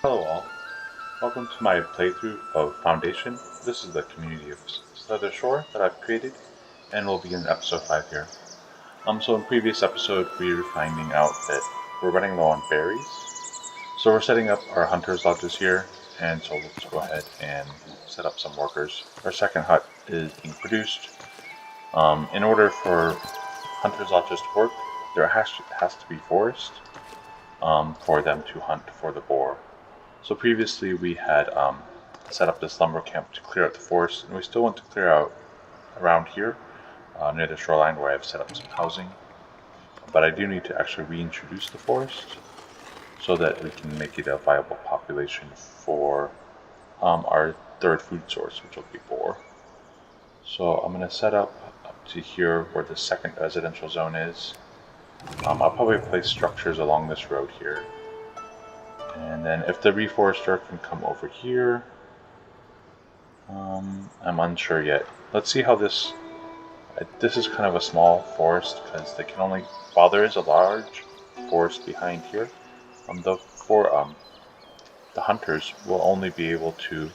Hello all, welcome to my playthrough of Foundation. This is the community of Slither that I've created, and we'll begin episode 5 here. So in previous episode we were finding out that we're running low on berries, so we're setting up our hunters lodges here, and so let's go ahead and set up some workers. Our second hut is being produced. In order for hunters lodges to work, there has to be forest for them to hunt for the boar. So previously we had set up this lumber camp to clear out the forest, and we still want to clear out around here near the shoreline where I've set up some housing. But I do need to actually reintroduce the forest so that we can make it a viable population for our third food source, which will be boar. So I'm going to set up to here where the second residential zone is. I'll probably place structures along this road here. And then if the reforester can come over here, I'm unsure yet. Let's see how this is kind of a small forest because they can only, while there is a large forest behind here, the hunters will only be able to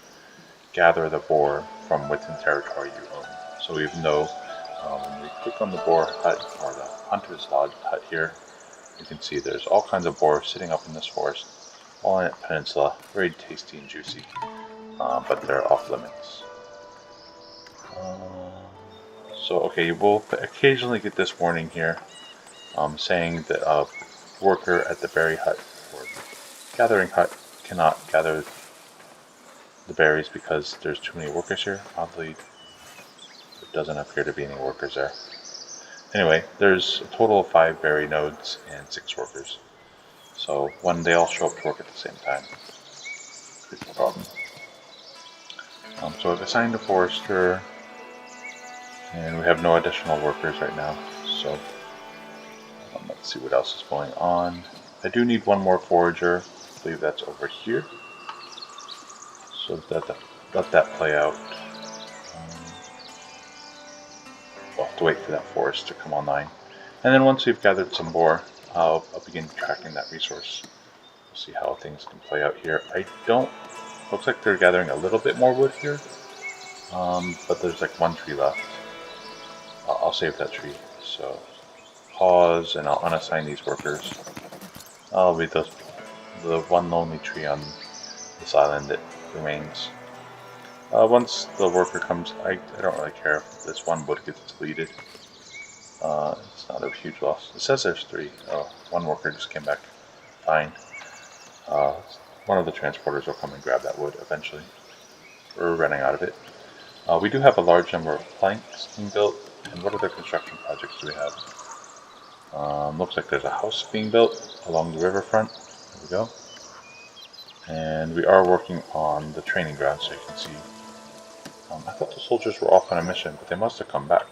gather the boar from within territory you own. So even though when we click on the boar hut or the hunter's lodge hut here, you can see there's all kinds of boar sitting up in this forest. Walnut Peninsula, very tasty and juicy, but they're off limits. So okay, we'll occasionally get this warning here, saying that a worker at the berry hut or gathering hut cannot gather the berries because there's too many workers here. Oddly, there doesn't appear to be any workers there. Anyway, there's a total of 5 berry nodes and 6 workers. So when they all show up to work at the same time, it's a problem. So I've assigned a forester, and we have no additional workers right now. So let's see what else is going on. I do need one more forager. I believe that's over here. So let that play out. We'll have to wait for that forest to come online. And then once we've gathered some boar, I'll begin tracking that resource. We'll see how things can play out here. Looks like they're gathering a little bit more wood here, but there's like one tree left. I'll save that tree. So pause, and I'll unassign these workers. I'll be the one lonely tree on this island that remains. Once the worker comes, I don't really care if this one wood gets deleted. It's not a huge loss. It says there's 3. Oh, one worker just came back. Fine. One of the transporters will come and grab that wood eventually. We're running out of it. We do have a large number of planks being built. And what other construction projects do we have? Looks like there's a house being built along the riverfront. There we go. And we are working on the training ground, so you can see. I thought the soldiers were off on a mission, but they must have come back.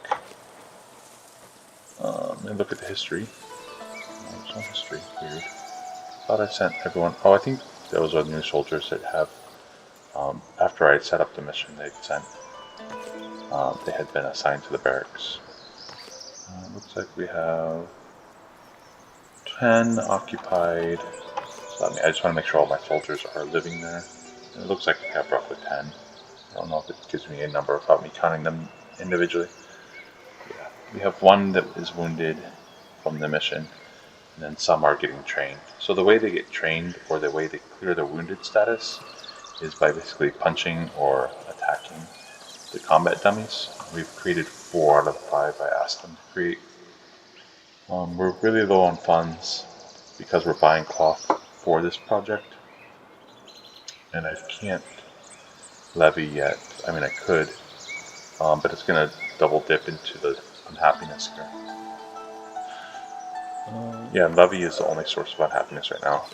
And look at the history. There's no history. Weird. Thought I sent everyone. Oh, I think those are new soldiers that have. After I set up the mission, they'd sent. They had been assigned to the barracks. Looks like we have 10 occupied. So I just want to make sure all my soldiers are living there. And it looks like we have roughly 10. I don't know if it gives me a number without me counting them individually. Yeah, we have one that is wounded from the mission, and then some are getting trained. So the way they get trained, or the way they clear their wounded status, is by basically punching or attacking the combat dummies. We've created 4 out of the 5 I asked them to create. We're really low on funds because we're buying cloth for this project, and I can't levy yet. I mean, I could, but it's going to double dip into the unhappiness here. Yeah, levy is the only source of unhappiness right now.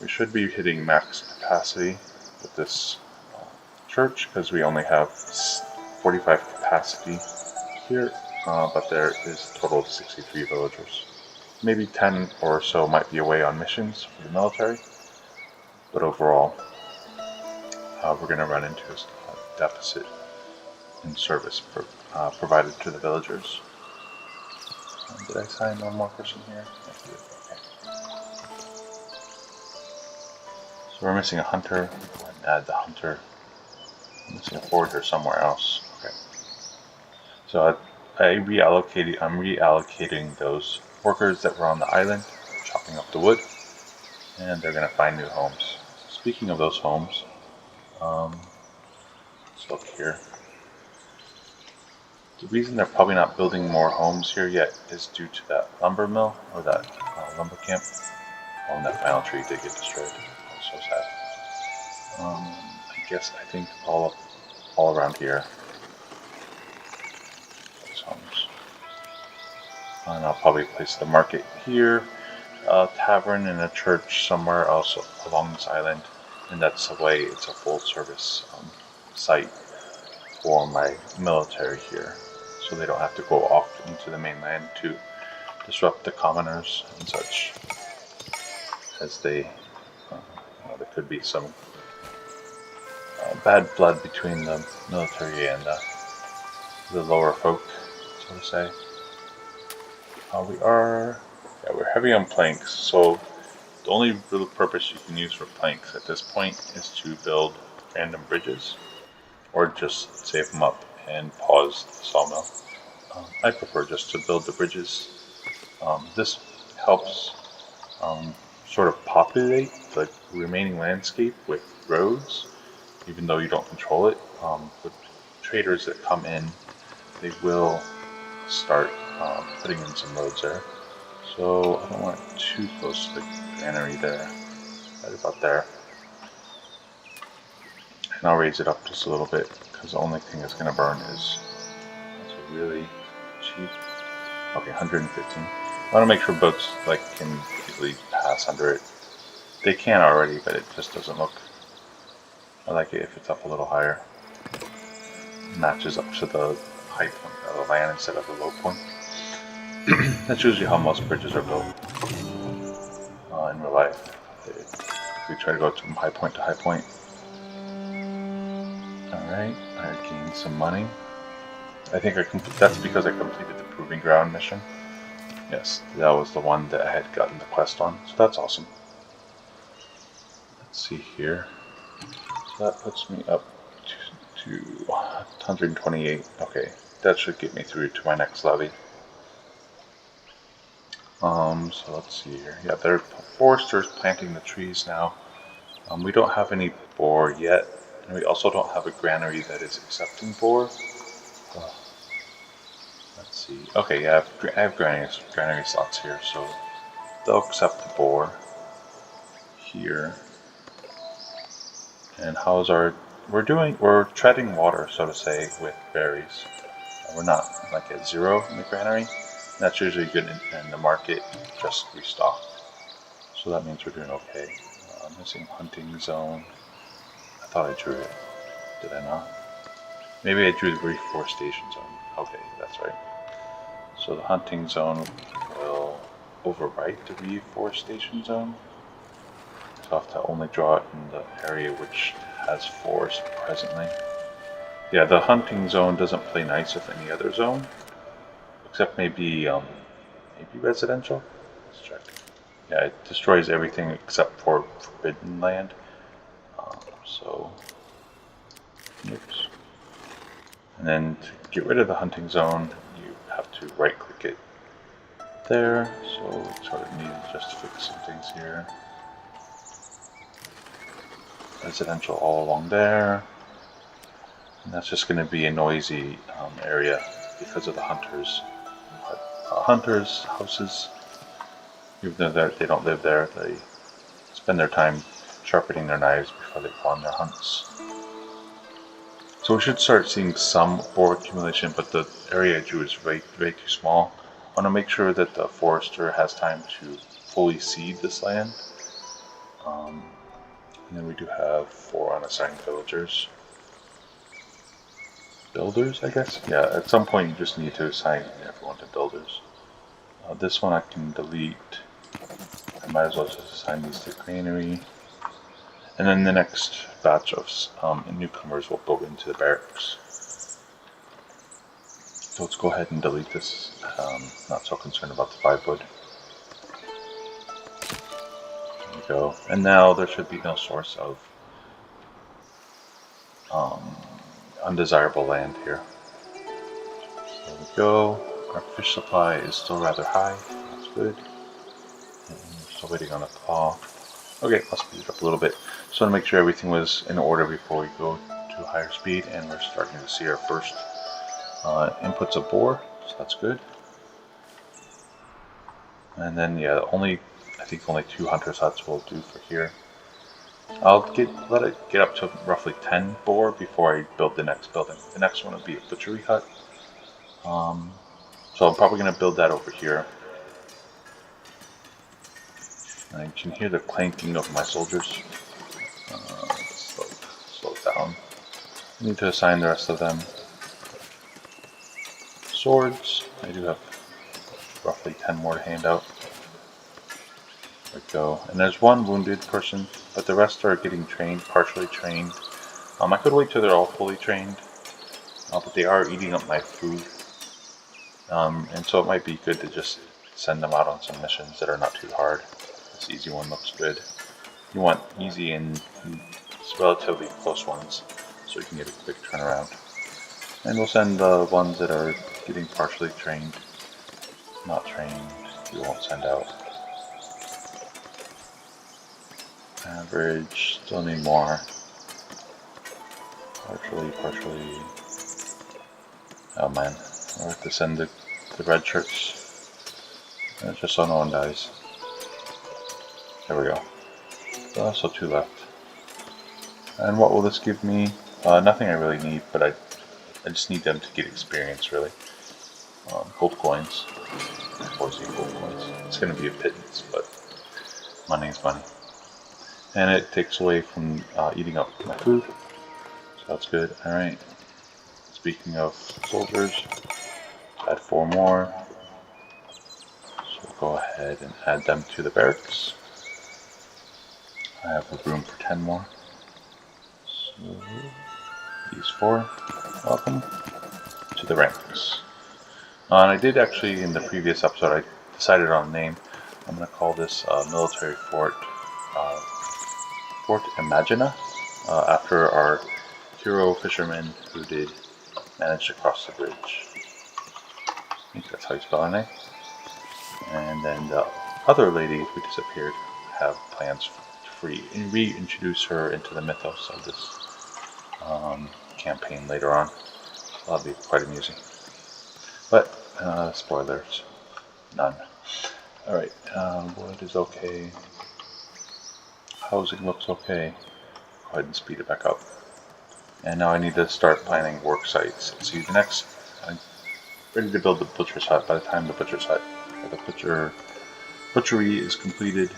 We should be hitting max capacity with this church because we only have 45 capacity here, but there is a total of 63 villagers. Maybe 10 or so might be away on missions for the military, but overall we're going to run into a deficit in service provided to the villagers. Did I sign one more person here? I did. Okay. So we're missing a hunter. We'll go ahead and add the hunter. I'm missing a forager somewhere else. Okay. So I'm reallocating those workers that were on the island, chopping up the wood, and they're going to find new homes. Speaking of those homes, let's look here. The reason they're probably not building more homes here yet is due to that lumber mill, or that lumber camp. Oh, and that final tree did get destroyed. That was so sad. I think all around here, those homes. And I'll probably place the market here, a tavern and a church somewhere else along this island, and that's the way it's a full service site for my military here, so they don't have to go off into the mainland to disrupt the commoners and such, as there could be some bad blood between the military and the lower folk, so to say. We're heavy on planks, so the only real purpose you can use for planks at this point is to build random bridges, or just save them up and pause the sawmill. I prefer just to build the bridges. This helps sort of populate the remaining landscape with roads, even though you don't control it. With traders that come in, they will start putting in some roads there. So I don't want it too close to the granary there, right about there. And I'll raise it up just a little bit, because the only thing that's going to burn is really cheap. Okay, 115. I want to make sure boats can easily pass under it. They can already, but it just doesn't look. I like it if it's up a little higher. It matches up to the high point of the land instead of the low point. That's usually how most bridges are built in real life. We try to go from high point to high point. Alright, I gained some money. I think that's because I completed the Proving Ground mission. Yes, that was the one that I had gotten the quest on, so that's awesome. Let's see here. So that puts me up to 128. Okay, that should get me through to my next levy. So let's see here. Yeah, there are foresters planting the trees now. We don't have any boar yet, and we also don't have a granary that is accepting boar. Let's see. Okay, yeah, I have granary slots here, so they'll accept the boar here. And how's we're treading water, so to say, with berries. We're not at 0 in the granary. That's usually good in the market, just restock. So that means we're doing okay. Missing hunting zone. I thought I drew it. Did I not? Maybe I drew the reforestation zone. Okay, that's right. So the hunting zone will overwrite the reforestation zone. So I have to only draw it in the area which has forest presently. Yeah, the hunting zone doesn't play nice with any other zone, except maybe residential. Let's check. Yeah, it destroys everything except for forbidden land. Oops. And then to get rid of the hunting zone, you have to right-click it there. So we sort of need to just fix some things here. Residential all along there. And that's just going to be a noisy area because of the hunters. Hunters' houses, even though they don't live there, they spend their time sharpening their knives before they go on their hunts. So we should start seeing some boar accumulation, but the area I drew is way too small. I want to make sure that the forester has time to fully seed this land. And then we do have 4 unassigned villagers. Builders, I guess? Yeah, at some point you just need to assign everyone to builders. This one I can delete. I might as well just assign these to granary. And then the next batch of newcomers will go into the barracks. So let's go ahead and delete this. Not so concerned about the 5 wood. go. And now there should be no source of undesirable land here. There we go. Our fish supply is still rather high. That's good. And we're still waiting on a claw. Okay, I'll speed it up a little bit. Just want to make sure everything was in order before we go to higher speed, and we're starting to see our first inputs of boar, so that's good. And then yeah, I think only 2 hunters huts will do for here. I'll let it get up to roughly 10 boar before I build the next building. The next one will be a butchery hut. So I'm probably going to build that over here. And you can hear the clanking of my soldiers. Slow it down. I need to assign the rest of them swords. I do have roughly 10 more to hand out. There we go. And there's one wounded person, but the rest are getting trained, partially trained. I could wait till they're all fully trained, but they are eating up my food. And so it might be good to just send them out on some missions that are not too hard. This easy one looks good. You want easy and relatively close ones, so you can get a quick turnaround. And we'll send the ones that are getting partially trained. Not trained, we won't send out. Average, still need more. Partially. Oh man, I'll have to send the red shirts. Just so no one dies. There we go. So 2 left. And what will this give me? Nothing I really need, but I just need them to get experience, really. Gold coins. Of course, gold coins. It's going to be a pittance, but money is money. And it takes away from eating up my food, so that's good. Alright. Speaking of soldiers, add 4 more. So we'll go ahead and add them to the barracks. I have room for 10 more. So these 4, welcome to the ranks. And I did actually, in the previous episode, I decided on a name. I'm going to call this military fort Fort Imagina, after our hero fisherman who did manage to cross the bridge. I think that's how you spell her name. And then the other lady who disappeared, have plans to reintroduce her into the mythos of this campaign later on. That'll be quite amusing. But, spoilers, none. Alright, wood is okay. Housing looks okay. Go ahead and speed it back up. And now I need to start planning work sites. See, I'm ready to build the butcher's hut. By the time the butcher's hut, or the butchery is completed,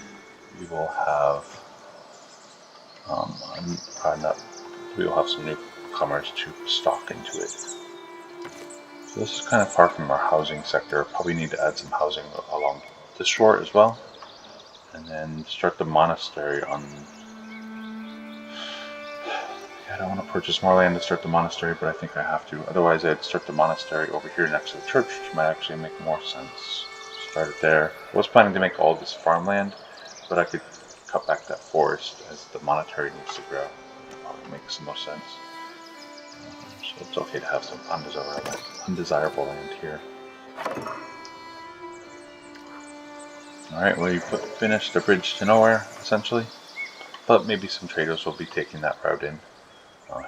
we will have some newcomers to stock into it. So this is kind of far from our housing sector. Probably need to add some housing along the shore as well. And then start the monastery on... I don't want to purchase more land to start the monastery, but I think I have to. Otherwise I'd start the monastery over here next to the church, which might actually make more sense. Start it there. I was planning to make all this farmland, but I could cut back that forest as the monastery needs to grow. It probably makes some more sense. So it's okay to have some undesirable land here. Alright, well, you finished the bridge to nowhere, essentially. But maybe some traders will be taking that route in.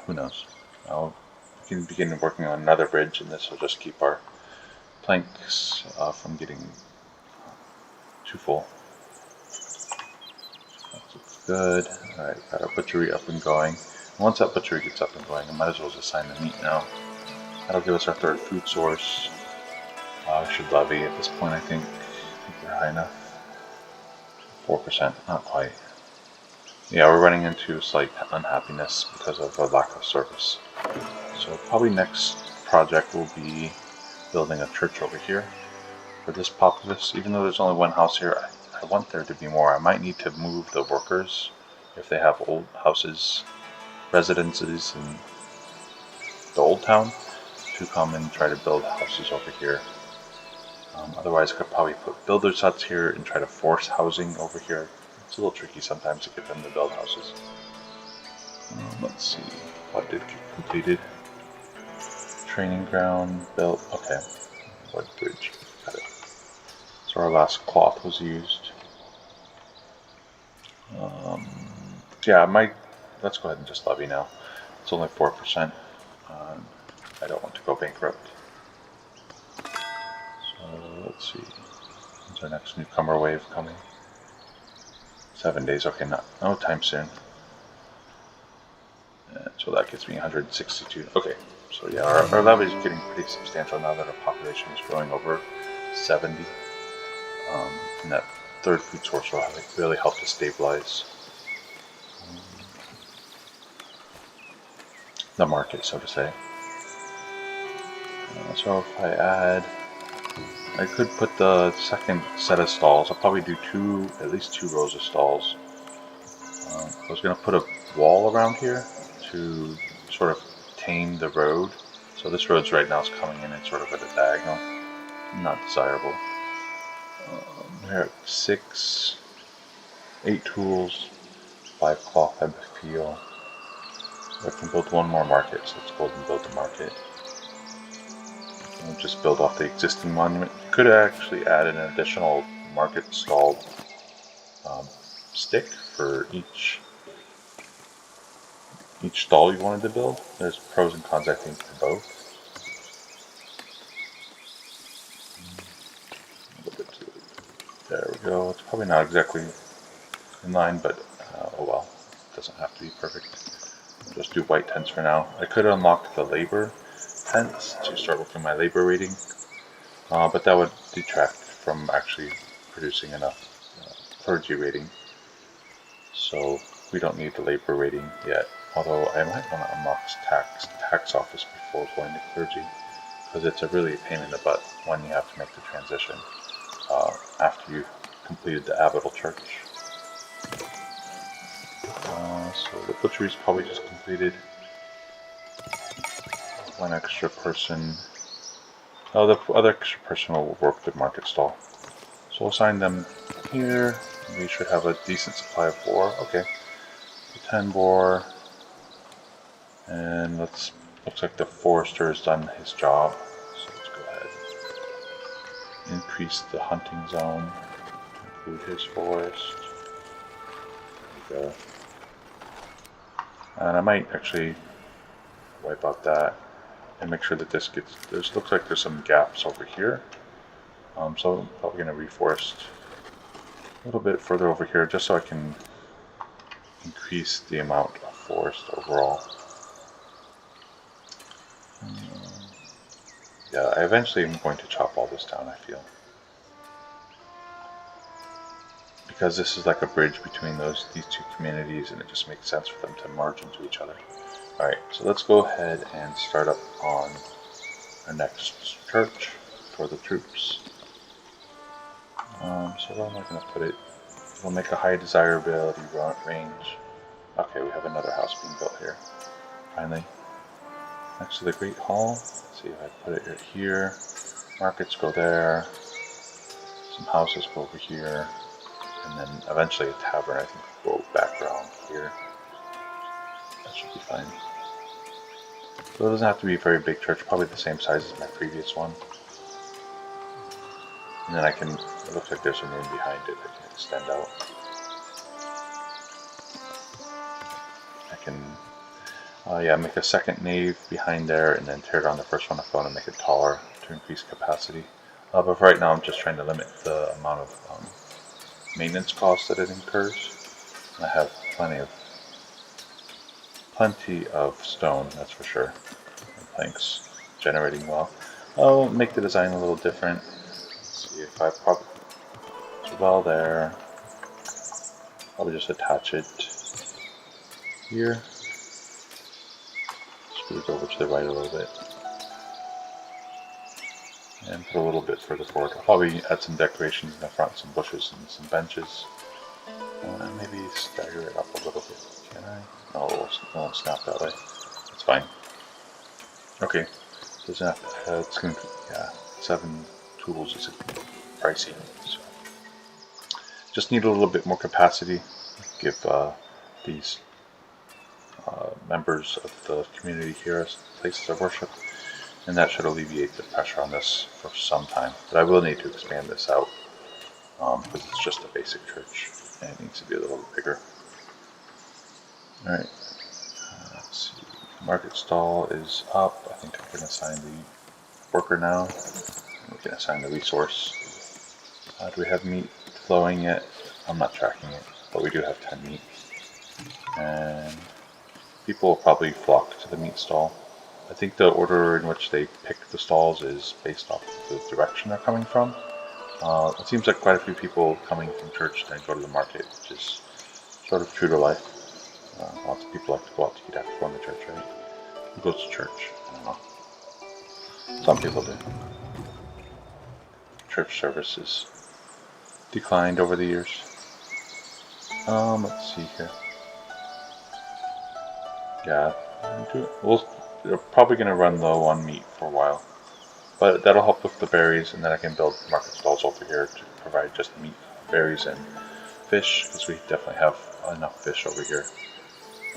Who knows? We can begin working on another bridge, and this will just keep our planks from getting too full. That's good. Alright, got our butchery up and going. And once that butchery gets up and going, I might as well just assign the meat now. That'll give us our 3rd food source. We should levy at this point, I think. I think we're high enough. 4%, not quite. Yeah, we're running into slight unhappiness because of a lack of service. So probably next project will be building a church over here. For this populace, even though there's only 1 house here, I want there to be more. I might need to move the workers, if they have old houses, residences in the old town, to come and try to build houses over here. Otherwise I could probably put builders huts here and try to force housing over here. It's a little tricky sometimes to get them to build houses. Let's see, what did get completed? Training ground built. Okay, wood bridge. Got it. So our last cloth was used. Yeah, let's go ahead and just levy now. It's only 4%. I don't want to go bankrupt. So let's see. When's our next newcomer wave coming? 7 days. Okay, no time soon. So that gets me 162. Okay, so yeah, our levy is getting pretty substantial now that our population is growing over 70. And that third food source will really help to stabilize the market, so to say. So if I could put the second set of stalls. I'll probably do at least two rows of stalls. I was going to put a wall around here to sort of tame the road. So this road's right now is coming in sort of at a diagonal. Not desirable. Here, 8 tools, 5 cloth, I feel. I can build one more market, so let's go ahead and build the market. We'll just build off the existing monument. You could actually add an additional market stall stick for each stall you wanted to build. There's pros and cons, I think, to both. There we go. It's probably not exactly in line, but oh well. It doesn't have to be perfect. I'll just do white tents for now. I could unlock the labor tents to start working my labor rating, but that would detract from actually producing enough clergy rating. So we don't need the labor rating yet. Although I might want to unlock tax office before going to clergy, because it's a really a pain in the butt when you have to make the transition after you've completed the abbatial church. So the butchery is probably just completed. One extra person. Oh, the other extra person will work the market stall. So we'll assign them here. We should have a decent supply of boar. Okay. 10 boar. And looks like the forester has done his job. So let's go ahead. Increase the hunting zone to include his forest. There we go. And I might actually wipe out that and make sure that this looks like there's some gaps over here. So I'm probably going to reforest a little bit further over here just so I can increase the amount of forest overall. Yeah, I eventually am going to chop all this down, I feel. Because this is like a bridge between these two communities, and it just makes sense for them to merge into each other. Alright, so let's go ahead and start up on our next church for the troops. So where am I going to put it? We'll make a high desirability range. Okay, we have another house being built here. Finally. Next to the Great Hall. Let's see if I put it right here. Markets go there. Some houses go over here. And then eventually a tavern, I think, will go back around here. That should be fine. So it doesn't have to be a very big church, probably the same size as my previous one. And then it looks like there's some room behind it that can extend out. I can, make a second nave behind there and then tear down the first one if I want to make it taller to increase capacity. But for right now I'm just trying to limit the amount of maintenance costs that it incurs. I have plenty of stone, that's for sure. And planks generating well. I'll make the design a little different. Let's see if I put a well there. Probably just attach it here. Scoot over to the right a little bit. And put a little bit further forward. I'll probably add some decorations in the front, some bushes and some benches. Maybe stagger it up a little bit. Can I? No, it won't snap that way. It's fine. Okay. Doesn't have to, it's going to, 7 tools is pricey. So Just need a little bit more capacity. Give these members of the community here places of worship, and that should alleviate the pressure on this for some time. But I will need to expand this out because it's just a basic church and it needs to be a little bit bigger. Alright, let's see. Market stall is up. I think I can assign the worker now. We can assign the resource. Do we have meat flowing yet? I'm not tracking it, but we do have 10 meat. And people will probably flock to the meat stall. I think the order in which they pick the stalls is based off the direction they're coming from. It seems like quite a few people coming from church then go to the market, which is sort of true to life. Lots of people like to go out to eat after going to church, right? Who goes to church? I don't know. Some people do. Church services declined over the years. Let's see here. Yeah, we're probably going to run low on meat for a while. But that'll help with the berries, and then I can build market stalls over here to provide just meat, berries, and fish, because we definitely have enough fish over here.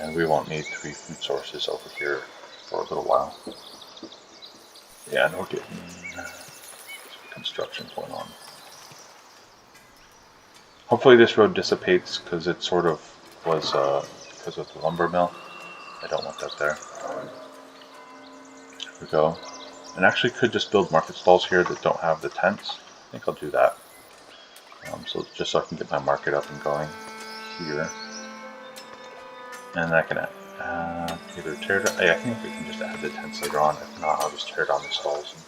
And we won't need 3 food sources over here for a little while. Yeah, and we're getting construction going on. Hopefully this road dissipates, because it sort of was because of the lumber mill. I don't want that there. Here we go. And actually could just build market stalls here that don't have the tents. I think I'll do that. So just so I can get my market up and going here. And I can either tear down. I think we can just add the tents later on. If not, I'll just tear down the stalls and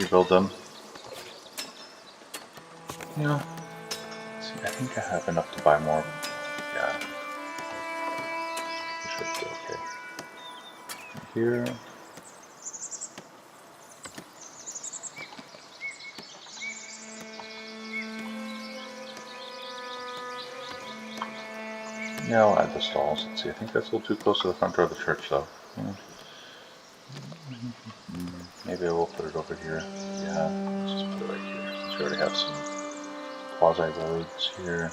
rebuild them. Yeah. See, I think I have enough to buy more. Yeah. We should be okay. And here. Yeah, I'll add the stalls. Let's see, I think that's a little too close to the front door of the church, though. Maybe I will put it over here. Yeah, let's just put it right here, since we already have some quasi-roads here.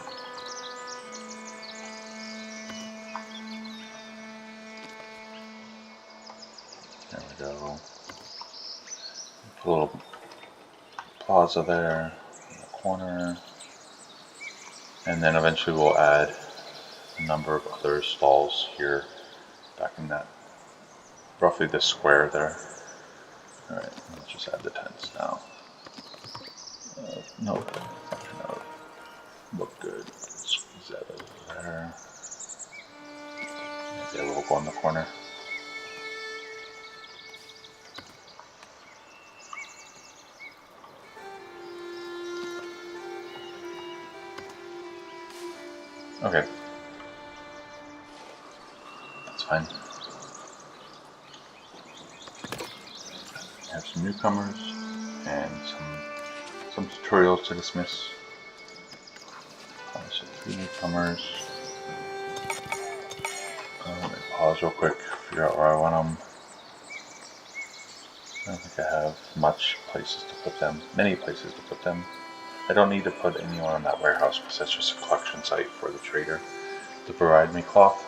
There we go. Put a little plaza there in the corner. And then eventually we'll add a number of other stalls here, back in that, roughly this square there. Alright, let's just add the tents now. No, that turned out look good. Squeeze that over there. Maybe a logo in the corner. Okay. That's fine. I have some newcomers and some tutorials to dismiss. So 3 newcomers. Let me pause real quick, figure out where I want them. I don't think I have many places to put them. I don't need to put anyone in that warehouse because that's just a collection site for the trader to provide me cloth.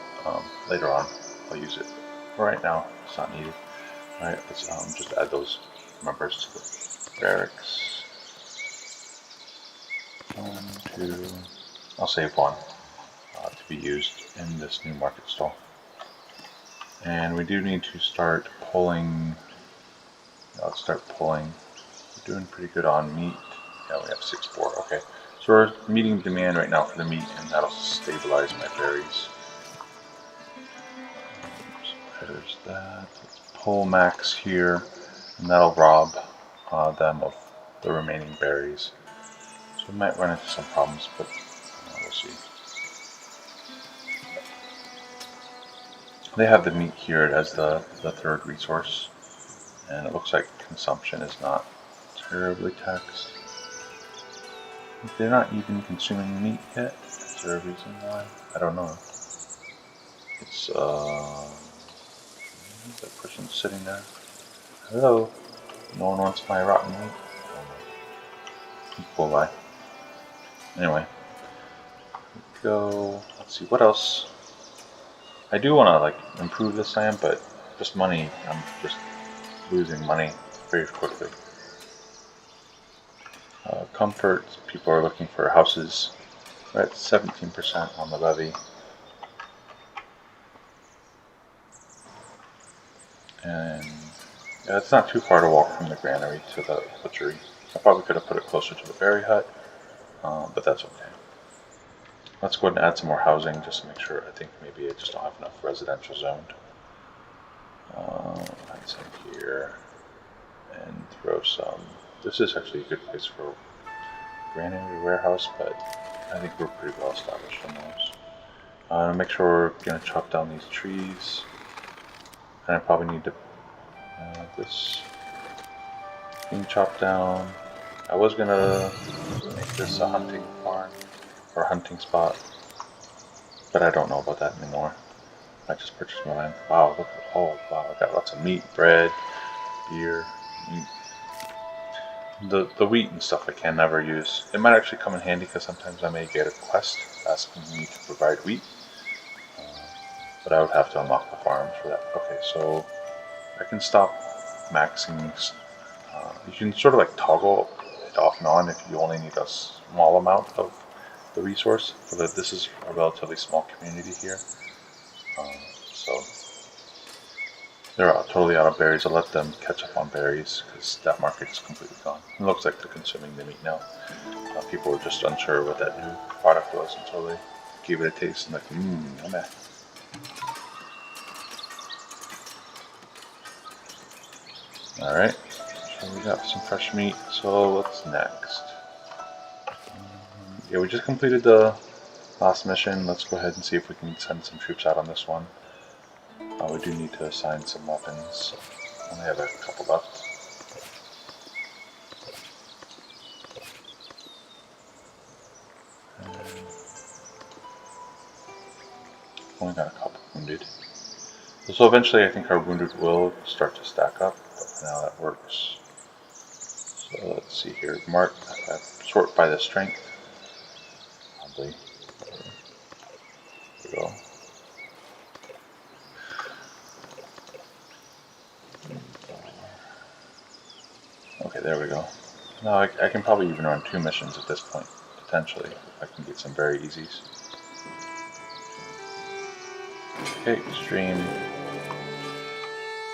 Later on, I'll use it. For right now, it's not needed. Alright, let's just add those members to the barracks. 1, 2, I'll save 1 to be used in this new market stall. And we do need to start pulling. Let's start pulling. We're doing pretty good on meat. Yeah, we have 6-4. Okay, so we're meeting demand right now for the meat, and that'll stabilize my berries. So there's that. Let's pull max here, and that'll rob them of the remaining berries. So we might run into some problems, but we'll see. They have the meat here as the 3rd resource, and it looks like consumption is not terribly taxed. They're not even consuming meat yet. Is there a reason why? I don't know. It's that person's sitting there. Hello. No one wants my rotten meat. Cool lie. Anyway, go. Let's see, what else? I do want to like improve this land, but just money, I'm just losing money very quickly. Comfort, people are looking for houses. We're at 17% on the levy. And yeah, it's not too far to walk from the granary to the butchery. I probably could have put it closer to the berry hut, but that's okay. Let's go ahead and add some more housing just to make sure. I think maybe I just don't have enough residential zoned. Add some here and throw some. This is actually a good place for granary warehouse, but I think we're pretty well established on those. Make sure we're going to chop down these trees. And I probably need to this being chopped down. I was going to make this a hunting farm or a hunting spot, but I don't know about that anymore. I just purchased my land. Wow, look! Oh wow, I got lots of meat, bread, beer, meat. The wheat and stuff I can never use. It might actually come in handy because sometimes I may get a quest asking me to provide wheat, but I would have to unlock the farms for that. Okay, so I can stop maxing. You can sort of like toggle it off and on if you only need a small amount of the resource. But this is a relatively small community here. So they're totally out of berries. I'll let them catch up on berries because that market is completely gone. It looks like they're consuming the meat now. People were just unsure what that new product was until they gave it a taste and like, meh. Alright, so we got some fresh meat. So what's next? Yeah, we just completed the last mission. Let's go ahead and see if we can send some troops out on this one. We do need to assign some weapons. Only have a couple left. Only got a couple wounded. So eventually I think our wounded will start to stack up, but for now that works. So let's see here. Mark, sort by the strength. Probably. There we go. Okay, there we go. Now I can probably even run 2 missions at this point, potentially. I can get some very easies. Okay, stream.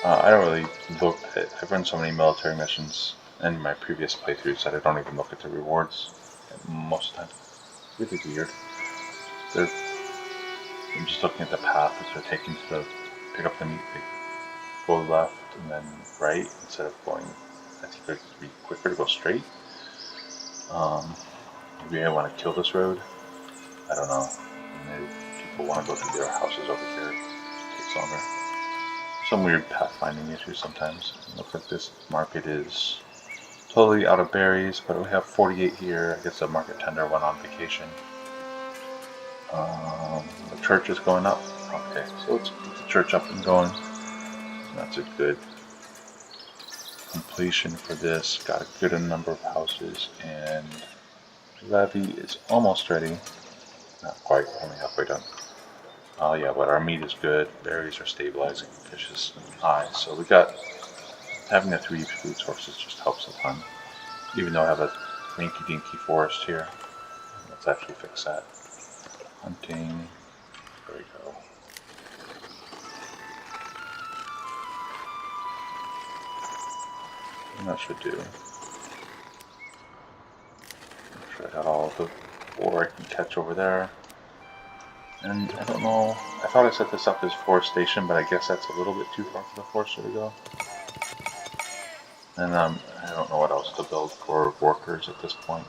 I don't really look at, I've run so many military missions in my previous playthroughs that I don't even look at the rewards most of the time. Really weird. I'm just looking at the path that they're taking to pick up the meat. They go left and then right instead of going. I think it would be quicker to go straight. Maybe I want to kill this road. I don't know. Maybe people want to go to their houses over here. It takes longer. Some weird pathfinding issues sometimes. It looks like this market is totally out of berries, but we have 48 here. I guess the market tender went on vacation. The church is going up. Okay, so let's get the church up and going. That's a good completion for this. Got a good number of houses, and levy is almost ready. Not quite, only halfway done. Yeah, but our meat is good. Berries are stabilizing. Fish is high. So we got having the 3 food sources just helps a ton. Even though I have a rinky-dinky forest here. Let's actually fix that. Hunting. There we go. And that should do. Make sure I got all of the boar I can catch over there. And I don't know, I thought I set this up as forestation, but I guess that's a little bit too far for the forester to go. And I don't know what else to build for workers at this point,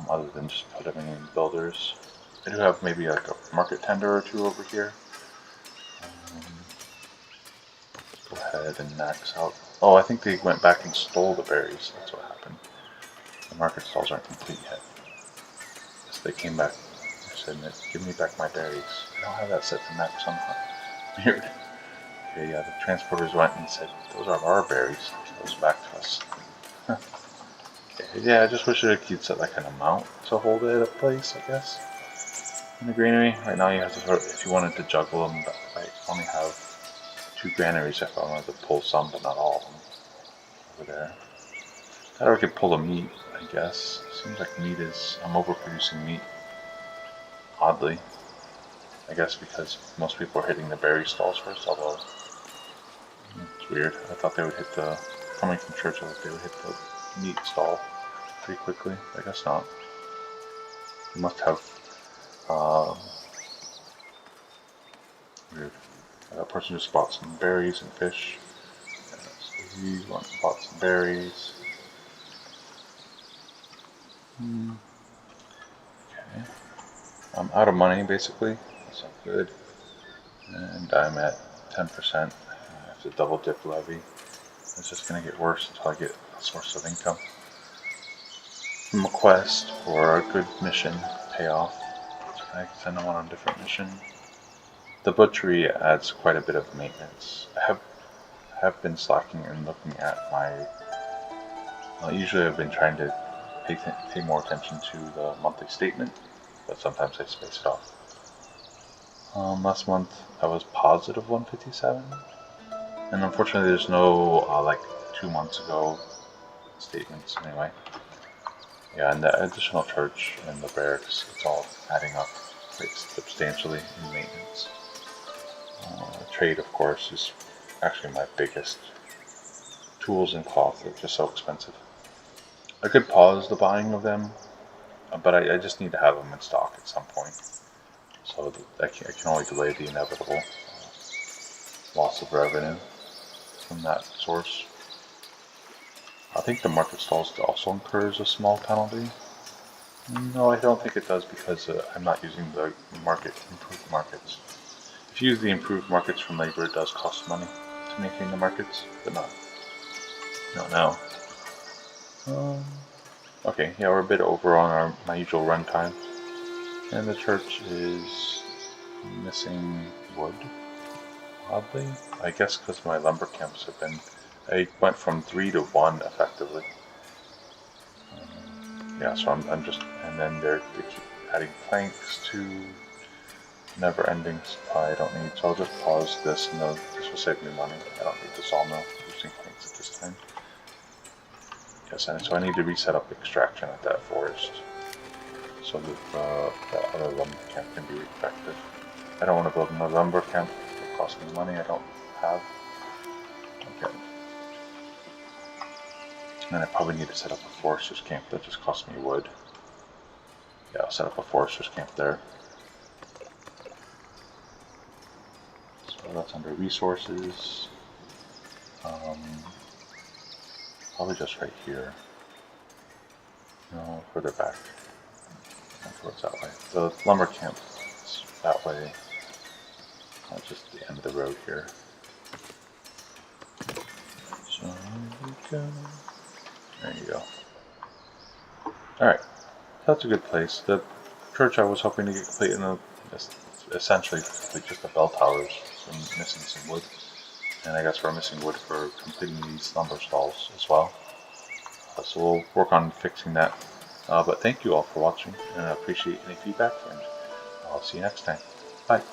other than just put them in builders. I do have maybe like a market tender or 2 over here. Go ahead and max out. Oh, I think they went back and stole the berries. That's what happened. The market stalls aren't complete yet. So they came back and said, give me back my berries. I don't have that set to max somehow. Weird. Okay, yeah, the transporters went and said, those are our berries. Give those back to us. Okay, yeah, I just wish it could set like an amount to hold it at a place, I guess. In the granary, right now you have to sort of, if you wanted to juggle them, but I only have 2 granaries if I wanted to pull some, but not all of them over there. I could pull the meat, I guess. Seems like I'm overproducing meat, oddly. I guess because most people are hitting the berry stalls first, although it's weird. I thought they would hit coming from church, I thought they would hit the meat stall pretty quickly. I guess not. You must have, weird. That person just bought some berries and fish. So he bought some berries. Okay. I'm out of money, basically. That's not good. And I'm at 10%. I have to double dip levy. It's just going to get worse until I get a source of income from a quest or a good mission payoff. So I send them on a different mission. The butchery adds quite a bit of maintenance. I have been slacking and looking at my. Usually I've been trying to pay more attention to the monthly statement, but sometimes I space it off. Last month I was positive 157, and unfortunately there's no like 2 months ago statements anyway. Yeah, and the additional church and the barracks, it's all adding up quite substantially in maintenance. Trade, of course, is actually my biggest. Tools and cloth are just so expensive. I could pause the buying of them, but I just need to have them in stock at some point. So I can only delay the inevitable loss of revenue from that source. I think the market stalls also incurs a small penalty. No, I don't think it does because I'm not using the improved markets. If you use the improved markets from labor, it does cost money to maintain the markets, but not now. Okay, yeah, we're a bit over on my usual runtime. And the church is missing wood, oddly. I guess because my lumber camps have been. I went from 3 to 1 effectively. Yeah, so I'm just. And then they keep adding planks to never-ending supply I don't need. So I'll just pause this and this will save me money. I don't need the sawmill using planks at this time. Yes, and so I need to reset up extraction at that forest so that the other lumber camp can be effective. I don't want to build another lumber camp. It will cost me money I don't have. Okay. And I probably need to set up a forester's camp. That just costs me wood. Yeah, I'll set up a forester's camp there. So that's under resources. Probably just right here. No, further back. Not towards that way. The lumber camp is that way. Just the end of the road here. So we go. There you go. Alright. That's a good place. The church I was hoping to get complete in essentially just the bell towers. So I'm missing some wood. And I guess we're missing wood for completing these lumber stalls as well. So we'll work on fixing that. But thank you all for watching, and I appreciate any feedback, and I'll see you next time. Bye.